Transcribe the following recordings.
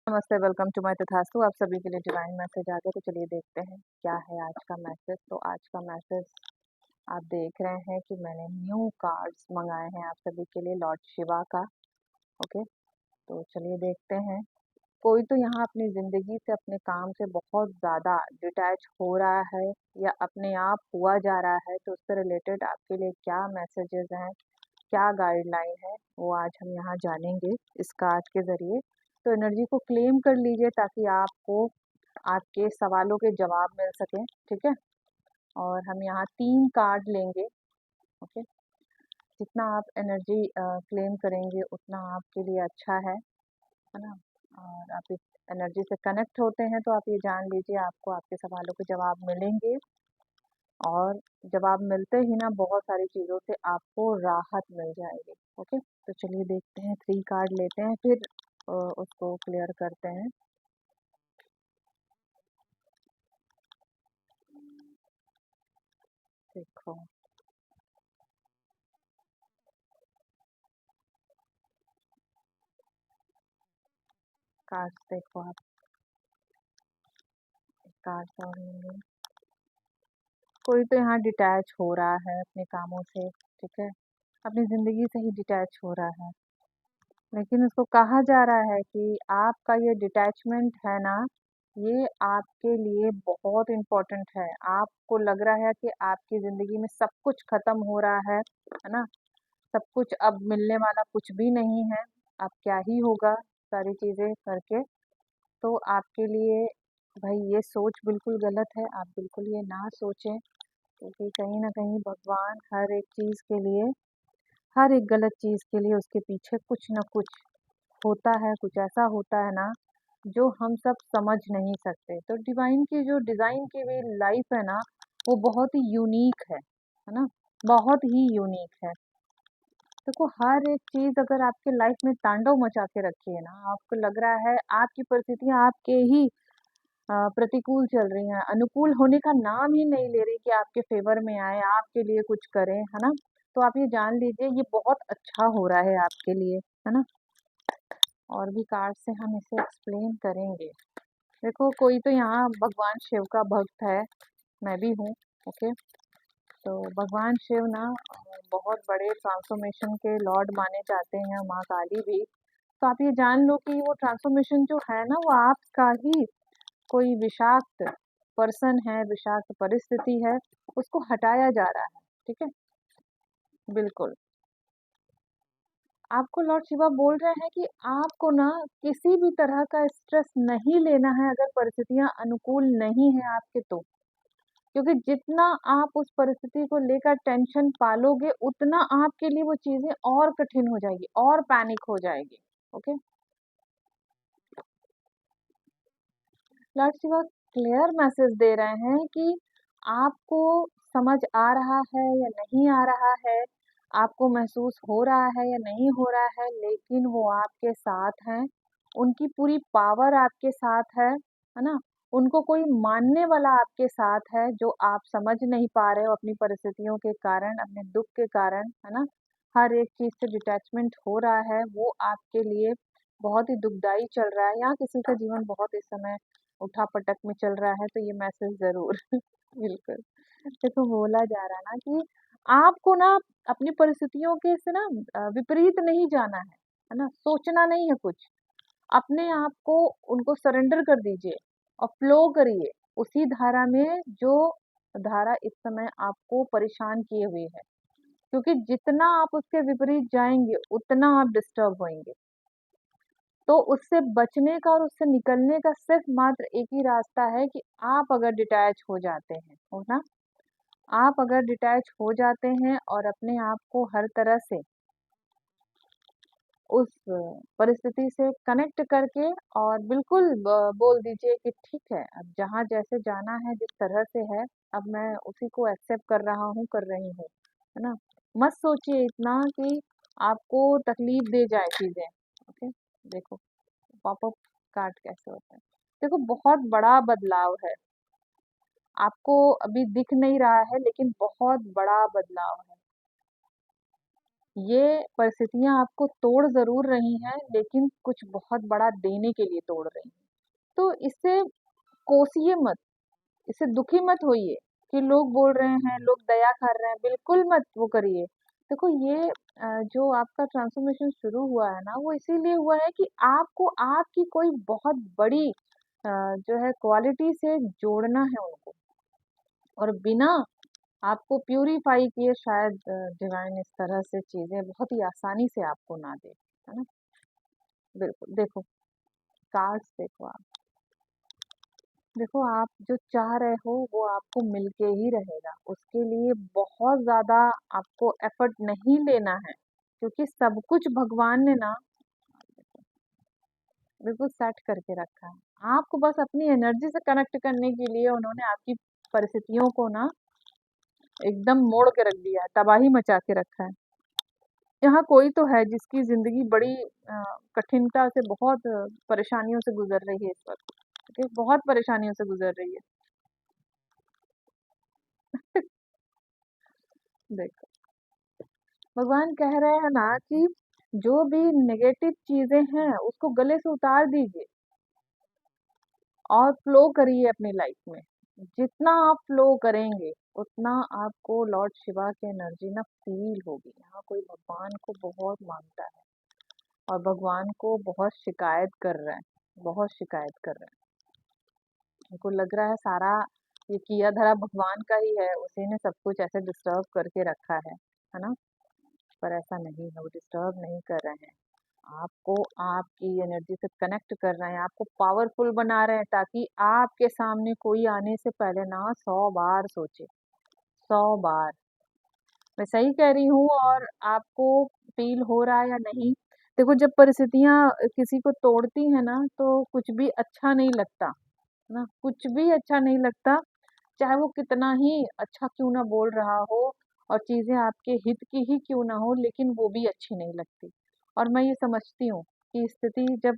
नमस्ते, welcome to my तथास्तु। आप सभी के लिए डिवाइन मैसेज आ गया, तो चलिए देखते हैं क्या है आज का मैसेज। तो आज का मैसेज आप देख रहे हैं कि मैंने न्यू कार्ड्स मंगाए हैं आप सभी के लिए लॉर्ड शिवा का। ओके, तो चलिए देखते हैं। कोई तो यहाँ अपनी ज़िंदगी से, अपने काम से बहुत ज़्यादा डिटैच हो रहा है या अपने आप हुआ जा रहा है, तो उससे रिलेटेड आपके लिए क्या मैसेजेस हैं, क्या गाइडलाइन है, वो आज हम यहाँ जानेंगे इस कार्ड के ज़रिए। तो एनर्जी को क्लेम कर लीजिए ताकि आपको आपके सवालों के जवाब मिल सकें, ठीक है। और हम यहाँ 3 कार्ड लेंगे। ओके, जितना आप एनर्जी क्लेम करेंगे उतना आपके लिए अच्छा है ना। और आप इस एनर्जी से कनेक्ट होते हैं तो आप ये जान लीजिए आपको आपके सवालों के जवाब मिलेंगे। और जवाब मिलते ही ना बहुत सारी चीज़ों से आपको राहत मिल जाएगी। ओके, तो चलिए देखते हैं, 3 कार्ड लेते हैं, फिर उसको क्लियर करते हैं। देखो कार्ड्स, देखो आप कार्ड्स और लेंगे। कोई तो यहाँ डिटैच हो रहा है अपने कामों से, ठीक है, अपनी ज़िंदगी से ही डिटैच हो रहा है। लेकिन उसको कहा जा रहा है कि आपका ये डिटैचमेंट है ना, ये आपके लिए बहुत इम्पोर्टेंट है। आपको लग रहा है कि आपकी ज़िंदगी में सब कुछ ख़त्म हो रहा है ना? सब कुछ अब मिलने वाला कुछ भी नहीं है। अब क्या ही होगा सारी चीज़ें करके। तो आपके लिए भाई ये सोच बिल्कुल गलत है, आप बिल्कुल ये ना सोचें, क्योंकि कहीं न कहीं भगवान हर एक चीज़ के लिए, हर एक गलत चीज़ के लिए उसके पीछे कुछ न कुछ होता है, कुछ ऐसा होता है ना, जो हम सब समझ नहीं सकते। तो डिवाइन की जो डिज़ाइन की हुई लाइफ़ है ना, वो बहुत ही यूनिक है ना? बहुत ही यूनिक है। देखो हर एक चीज़ अगर आपके लाइफ़ में तांडव मचा के रखी है ना, आपको लग रहा है आपकी परिस्थितियाँ आपके ही प्रतिकूल चल रही हैं, अनुकूल होने का नाम ही नहीं ले रही कि आपके फ़ेवर में आएँ, आपके लिए कुछ करें, है ना? तो आप ये जान लीजिए ये बहुत अच्छा हो रहा है आपके लिए, है ना? और भी कार्ड से हम इसे एक्सप्लेन करेंगे। देखो कोई तो यहाँ भगवान शिव का भक्त है, मैं भी हूँ। ओके, तो भगवान शिव ना बहुत बड़े ट्रांसफॉर्मेशन के लॉर्ड माने जाते हैं, माँ काली भी। तो आप ये जान लो कि वो ट्रांसफॉर्मेशन जो है ना, वो आपका ही कोई विषाक्त पर्सन है, विषाक्त परिस्थिति है, उसको हटाया जा रहा है, ठीक है? बिल्कुल। आपको लॉर्ड शिवा बोल रहे हैं कि आपको ना किसी भी तरह का स्ट्रेस नहीं लेना है अगर परिस्थितियाँ अनुकूल नहीं हैं आपके तो। क्योंकि जितना आप उस परिस्थिति को लेकर टेंशन पालोगे, उतना आपके लिए वो चीज़ें और कठिन हो जाएगी और पैनिक हो जाएगी। Okay? Lord Shiva clear message दे रहे हैं कि आपको समझ आ रहा है या नहीं आ रहा है, आपको महसूस हो रहा है या नहीं हो रहा है, लेकिन वो आपके साथ हैं। उनकी पूरी पावर आपके साथ है ना? उनको कोई मानने वाला आपके साथ है, जो आप समझ नहीं पा रहे हो अपनी परिस्थितियों के कारण, अपने दुःख के कारण, है ना? हर एक चीज़ से डिटैचमेंट हो रहा है, वो आपके लिए बहुत ही दुखदाई चल रहा है, या किसी का जीवन बहुत इस समय उठा-पटक में चल रहा है, तो ये मैसेज ज़रूर बिल्कुल। देखो बोला जा रहा है ना कि आपको ना अपनी परिस्थितियों के से ना विपरीत नहीं जाना है ना? सोचना नहीं है कुछ। अपने आप को उनको सरेंडर कर दीजिए और फ्लो करिए उसी धारा में जो धारा इस समय आपको परेशान किए हुए है। क्योंकि जितना आप उसके विपरीत जाएँगे, उतना आप डिस्टर्ब होएँगे। तो उससे बचने का और उससे निकलने का सिर्फ मात्र एक ही रास्ता है कि आप अगर डिटैच हो जाते हैं, हो ना? आप अगर डिटैच हो जाते हैं और अपने आप को हर तरह से उस परिस्थिति से कनेक्ट करके और बिल्कुल बोल दीजिए कि ठीक है, अब जहाँ जैसे जाना है, जिस तरह से है, अब मैं उसी को एक्सेप्ट कर रहा हूँ, कर रही हूँ, है ना? मत सोचिए इतना कि आपको तकलीफ दे जाए चीज़ें। ओके, देखो पॉपअप कार्ड कैसे होता है। देखो बहुत बड़ा बदलाव है, आपको अभी दिख नहीं रहा है लेकिन बहुत बड़ा बदलाव है। ये परिस्थितियाँ आपको तोड़ ज़रूर रही हैं, लेकिन कुछ बहुत बड़ा देने के लिए तोड़ रही हैं। तो इससे कोसिए मत, इससे दुखी मत होइए कि लोग बोल रहे हैं, लोग दया कर रहे हैं, बिल्कुल मत वो करिए। देखो ये जो आपका ट्रांसफॉर्मेशन शुरू हुआ है ना, वो इसीलिए हुआ है कि आपको आपकी कोई बहुत बड़ी जो है क्वालिटी से जोड़ना है उनको, और बिना आपको प्यूरिफाई किए शायद डिवाइन इस तरह से चीज़ें बहुत ही आसानी से आपको ना दे, है ना? बिल्कुल, देखो कार्ड्स देखो आप, देखो आप जो चाह रहे हो वो आपको मिलके ही रहेगा। उसके लिए बहुत ज़्यादा आपको एफर्ट नहीं लेना है, क्योंकि सब कुछ भगवान ने ना बिल्कुल सेट करके रखा है। आपको बस अपनी एनर्जी से कनेक्ट करने के लिए उन्होंने आपकी परिस्थितियों को ना एकदम मोड़ के रख दिया है, तबाही मचा के रखा है। यहाँ कोई तो है जिसकी ज़िंदगी बड़ी कठिनता से बहुत परेशानियों से गुज़र रही है इस वक़्त, ठीक है? बहुत परेशानियों से गुज़र रही है। देखो, भगवान कह रहे हैं ना कि जो भी नेगेटिव चीज़ें हैं, उसको गले से उतार दीजिए और फ्लो करिए अपनी लाइफ में। जितना आप फ्लो करेंगे, उतना आपको लॉर्ड शिवा की एनर्जी ना फ़ील होगी। यहाँ कोई भगवान को बहुत मानता है और भगवान को बहुत शिकायत कर रहा है, बहुत शिकायत कर रहा है। उनको लग रहा है सारा ये किया धरा भगवान का ही है, उसी ने सब कुछ ऐसे डिस्टर्ब करके रखा है ना? पर ऐसा नहीं है, वो डिस्टर्ब नहीं कर रहे हैं। आपको आपकी एनर्जी से कनेक्ट कर रहे हैं, आपको पावरफुल बना रहे हैं, ताकि आपके सामने कोई आने से पहले ना 100 बार सोचे, 100 बार। मैं सही कह रही हूँ और आपको फ़ील हो रहा है या नहीं? देखो जब परिस्थितियाँ किसी को तोड़ती हैं ना, तो कुछ भी अच्छा नहीं लगता, है ना? कुछ भी अच्छा नहीं लगता, चाहे वो कितना ही अच्छा क्यों ना बोल रहा हो और चीज़ें आपके हित की ही क्यों ना हो, लेकिन वो भी अच्छी नहीं लगती। और मैं ये समझती हूँ कि स्थिति जब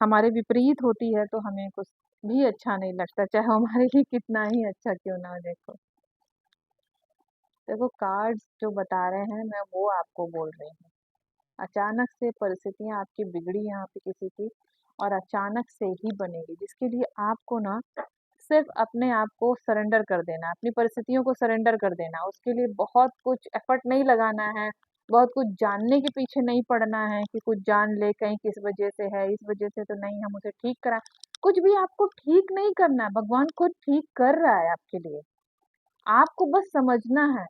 हमारे विपरीत होती है तो हमें कुछ भी अच्छा नहीं लगता, चाहे वो हमारे लिए कितना ही अच्छा क्यों ना हो। देखो कार्ड्स जो बता रहे हैं मैं वो आपको बोल रही हूँ। अचानक से परिस्थितियाँ आपकी बिगड़ी यहाँ पे किसी की, और अचानक से ही बनेगी, जिसके लिए आपको ना सिर्फ अपने आप को सरेंडर कर देना, अपनी परिस्थितियों को सरेंडर कर देना। उसके लिए बहुत कुछ एफर्ट नहीं लगाना है, बहुत कुछ जानने के पीछे नहीं पड़ना है कि कुछ जान ले कहीं किस वजह से है, इस वजह से तो नहीं, हम उसे ठीक करा। कुछ भी आपको ठीक नहीं करना है, भगवान खुद ठीक कर रहा है आपके लिए। आपको बस समझना है।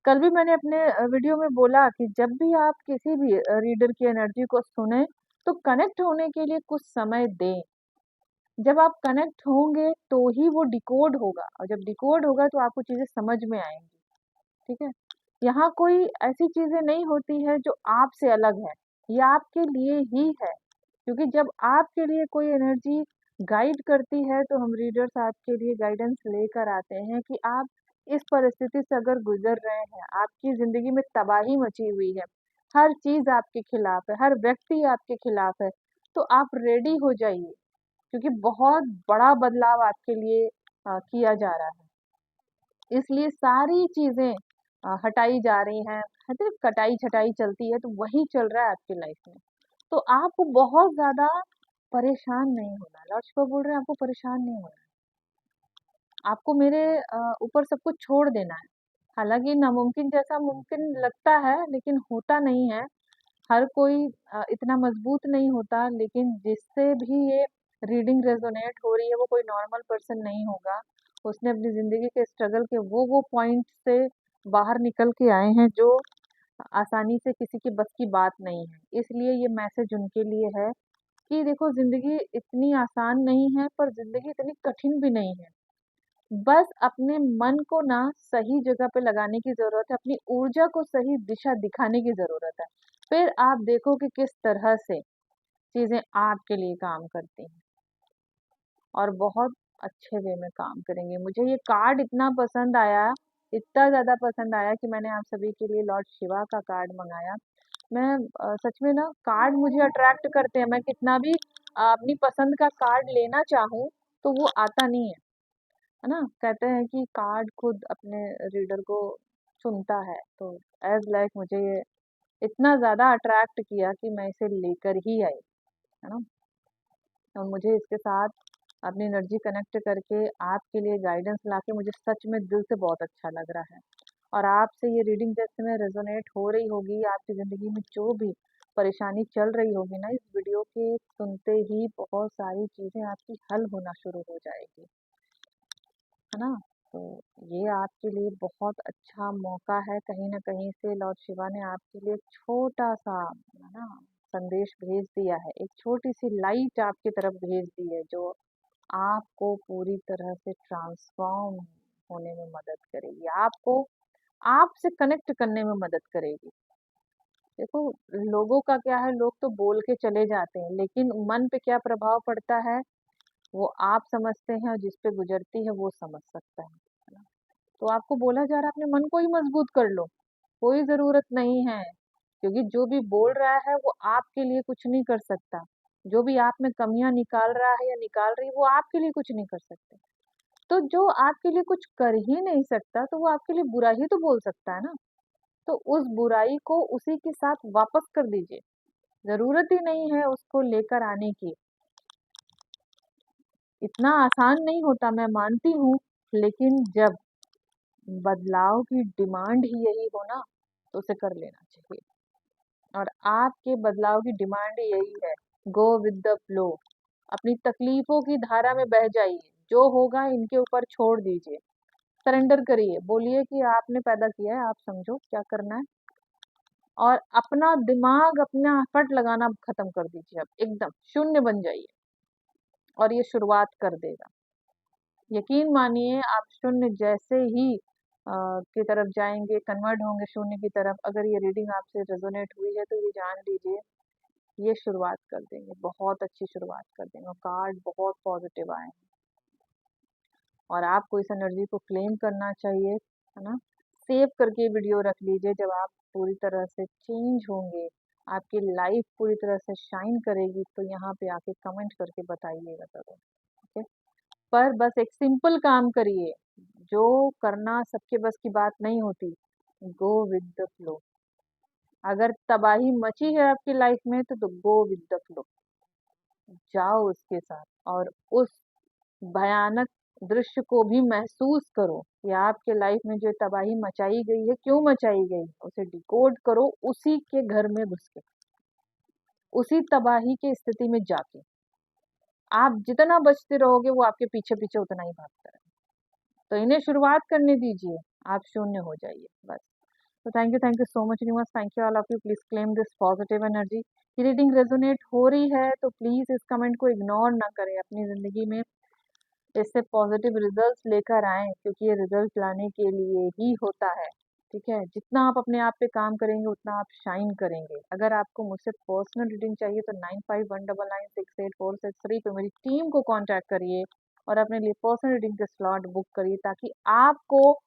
कल भी मैंने अपने वीडियो में बोला कि जब भी आप किसी भी रीडर की एनर्जी को सुने, तो कनेक्ट होने के लिए कुछ समय दें। जब आप कनेक्ट होंगे तो ही वो डिकोड होगा, और जब डिकोड होगा तो आपको चीज़ें समझ में आएँगी, ठीक है? यहाँ कोई ऐसी चीज़ें नहीं होती है जो आपसे अलग है, ये आपके लिए ही है। क्योंकि जब आपके लिए कोई एनर्जी गाइड करती है, तो हम रीडर्स आपके लिए गाइडेंस लेकर आते हैं कि आप इस परिस्थिति से अगर गुज़र रहे हैं, आपकी ज़िंदगी में तबाही मची हुई है, हर चीज़ आपके खिलाफ है, हर व्यक्ति आपके खिलाफ है, तो आप रेडी हो जाइए, क्योंकि बहुत बड़ा बदलाव आपके लिए किया जा रहा है। इसलिए सारी चीज़ें हटाई जा रही हैं, कहते हैं कटाई-छँटाई चलती है, तो वही चल रहा है आपकी लाइफ में। तो आपको बहुत ज़्यादा परेशान नहीं होना है, लॉर्ड शिवा बोल रहे हैं आपको परेशान नहीं होना है। आपको मेरे ऊपर सब कुछ छोड़ देना है। हालाँकि नामुमकिन जैसा मुमकिन लगता है, लेकिन होता नहीं है। हर कोई इतना मजबूत नहीं होता, लेकिन जिससे भी ये रीडिंग रेजोनेट हो रही है वो कोई नॉर्मल पर्सन नहीं होगा। उसने अपनी ज़िंदगी के स्ट्रगल के वो पॉइंट से बाहर निकल के आए हैं जो आसानी से किसी के बस की बात नहीं है। इसलिए ये मैसेज उनके लिए है कि देखो ज़िंदगी इतनी आसान नहीं है, पर ज़िंदगी इतनी कठिन भी नहीं है। बस अपने मन को ना सही जगह पे लगाने की ज़रूरत है, अपनी ऊर्जा को सही दिशा दिखाने की ज़रूरत है। फिर आप देखो कि किस तरह से चीज़ें आपके लिए काम करती हैं और बहुत अच्छे वे में काम करेंगी। मुझे ये कार्ड इतना पसंद आया, इतना ज़्यादा पसंद आया कि मैंने आप सभी के लिए लॉर्ड शिवा का कार्ड मँगाया। मैं सच में ना कार्ड मुझे अट्रैक्ट करते हैं, मैं कितना भी अपनी पसंद का कार्ड लेना चाहूँ, तो वो आता नहीं है ना? कहते हैं कि कार्ड खुद अपने रीडर को चुनता है, तो ऐज़ लाइक मुझे ये इतना ज़्यादा अट्रैक्ट किया कि मैं इसे लेकर ही आई, है ना। और मुझे इसके साथ अपनी एनर्जी कनेक्ट करके आपके लिए गाइडेंस लाके मुझे सच में दिल से बहुत अच्छा लग रहा है। और आपसे ये रीडिंग जैसे में रेजोनेट हो रही होगी, आपकी ज़िंदगी में जो भी परेशानी चल रही होगी ना, इस वीडियो के सुनते ही बहुत सारी चीज़ें आपकी हल होना शुरू हो जाएगी, है ना। तो ये आपके लिए बहुत अच्छा मौका है, कहीं ना कहीं से लॉर्ड शिवा ने आपके लिए छोटा सा, है ना, संदेश भेज दिया है, एक छोटी सी लाइट आपकी तरफ भेज दी है, जो आपको पूरी तरह से ट्रांसफॉर्म होने में मदद करेगी, आपको आपसे कनेक्ट करने में मदद करेगी। देखो, लोगों का क्या है, लोग तो बोल के चले जाते हैं, लेकिन मन पे क्या प्रभाव पड़ता है वो आप समझते हैं, और जिस पे गुजरती है वो समझ सकता है ना। तो आपको बोला जा रहा है अपने मन को ही मजबूत कर लो, कोई जरूरत नहीं है, क्योंकि जो भी बोल रहा है वो आपके लिए कुछ नहीं कर सकता। जो भी आप में कमियां निकाल रहा है या निकाल रही है, वो आपके लिए कुछ नहीं कर सकते। तो जो आपके लिए कुछ कर ही नहीं सकता, तो वो आपके लिए बुरा ही तो बोल सकता है ना। तो उस बुराई को उसी के साथ वापस कर दीजिए, जरूरत ही नहीं है उसको लेकर आने की। इतना आसान नहीं होता, मैं मानती हूँ, लेकिन जब बदलाव की डिमांड ही यही हो ना, तो उसे कर लेना चाहिए। और आपके बदलाव की डिमांड ही यही है, गो विद द फ्लो। अपनी तकलीफों की धारा में बह जाइए, जो होगा इनके ऊपर छोड़ दीजिए, सरेंडर करिए, बोलिए कि आपने पैदा किया है, आप समझो क्या करना है। और अपना दिमाग, अपना एफर्ट लगाना खत्म कर दीजिए, अब एकदम शून्य बन जाइए, और ये शुरुआत कर देगा। यकीन मानिए, आप शून्य जैसे ही की तरफ जाएंगे, कन्वर्ट होंगे शून्य की तरफ। अगर ये रीडिंग आपसे रेजोनेट हुई है तो ये जान लीजिए, ये शुरुआत कर देंगे, बहुत अच्छी शुरुआत कर देंगे, और कार्ड बहुत पॉजिटिव आए हैं। और आपको इस एनर्जी को क्लेम करना चाहिए, है ना। सेव करके वीडियो रख लीजिए, जब आप पूरी तरह से चेंज होंगे, आपकी लाइफ पूरी तरह से शाइन करेगी, तो यहाँ पे आके कमेंट करके बताइएगा जरूर, ठीक है। पर बस एक सिंपल काम करिए, जो करना सबके बस की बात नहीं होती, गो विद द फ्लो। अगर तबाही मची है आपकी लाइफ में, तो गो विद द फ्लो, जाओ उसके साथ, और उस भयानक दृश्य को भी महसूस करो कि आपके लाइफ में जो तबाही मचाई गई है, क्यों मचाई गई है, उसे डिकोड करो, उसी के घर में घुस के, उसी तबाही की स्थिति में जाके। आप जितना बचते रहोगे, वो आपके पीछे पीछे उतना ही भागता है। तो इन्हें शुरुआत करने दीजिए, आप शून्य हो जाइए बस। तो thank you so much universe, thank you all of you. Please claim this positive energy. ये रीडिंग रेजोनेट हो रही है तो प्लीज इस कमेंट को इग्नोर ना करें, अपनी जिंदगी में इससे पॉजिटिव रिजल्ट्स लेकर आए, क्योंकि ये रिजल्ट लाने के लिए ही होता है, ठीक है। जितना आप अपने आप पे काम करेंगे, उतना आप शाइन करेंगे। अगर आपको मुझसे पर्सनल रीडिंग चाहिए तो 9519968463 पे मेरी टीम को कांटेक्ट करिए, और अपने लिए पर्सनल रीडिंग के स्लॉट बुक करिए, ताकि आपको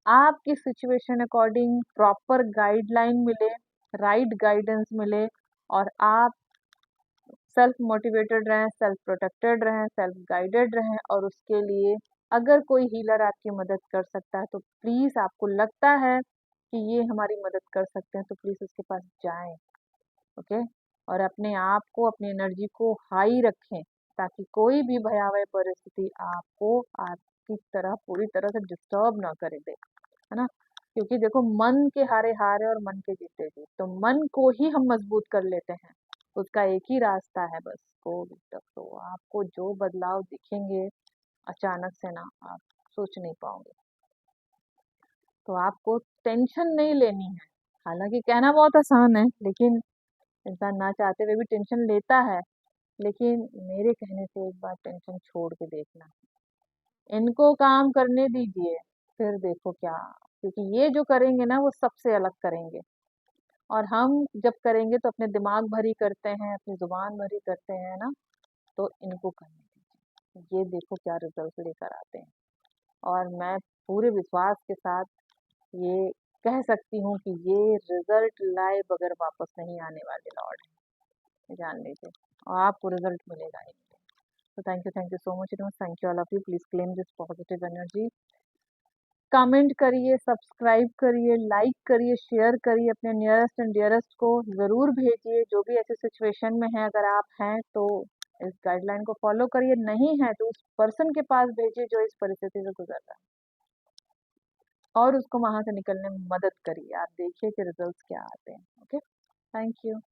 आपकी सिचुएशन अकॉर्डिंग प्रॉपर गाइडलाइन मिले, राइट गाइडेंस मिले, और आप सेल्फ मोटिवेटेड रहें, सेल्फ प्रोटेक्टेड रहें, सेल्फ गाइडेड रहें। और उसके लिए अगर कोई हीलर आपकी मदद कर सकता है, तो प्लीज़, आपको लगता है कि ये हमारी मदद कर सकते हैं, तो प्लीज़ उसके पास जाएं, ओके। और अपने आप को, अपनी एनर्जी को हाई रखें, ताकि कोई भी भयावह परिस्थिति आपको आपकी तरह पूरी तरह से डिस्टर्ब ना करे दे, है ना। क्योंकि देखो, मन के हारे हारे और मन के जीते जीत, तो मन को ही हम मजबूत कर लेते हैं। उसका एक ही रास्ता है, बस गो विद द फ्लो। आपको जो बदलाव दिखेंगे अचानक से ना, आप सोच नहीं पाओगे। तो आपको टेंशन नहीं लेनी है। हालांकि कहना बहुत आसान है, लेकिन इंसान ना चाहते हुए भी टेंशन लेता है। लेकिन मेरे कहने से एक बार टेंशन छोड़ के देखना, इनको काम करने दीजिए, फिर देखो क्या। क्योंकि ये जो करेंगे ना, वो सबसे अलग करेंगे। और हम जब करेंगे तो अपने दिमाग भरी करते हैं, अपनी जुबान भरी करते हैं ना। तो इनको करने दीजिए, ये देखो क्या रिजल्ट लेकर आते हैं। और मैं पूरे विश्वास के साथ ये कह सकती हूँ कि ये रिजल्ट लाए बगैर वापस नहीं आने वाले लॉर्ड है, जान लीजिए। और आपको रिजल्ट मिलेगा ही मिलेगा। तो thank you so much, thank you all of you. Please claim this positive energy. Comment करिए, सब्सक्राइब करिए, लाइक करिए, शेयर करिए, अपने नियरेस्ट एंड डियरेस्ट को ज़रूर भेजिए। जो भी ऐसे सिचुएशन में है, अगर आप हैं तो इस गाइडलाइन को फॉलो करिए, नहीं है तो उस पर्सन के पास भेजिए जो इस परिस्थिति से गुजर रहा है, और उसको वहाँ से निकलने में मदद करिए। आप देखिए कि रिजल्ट्स क्या आते हैं। Okay, thank you.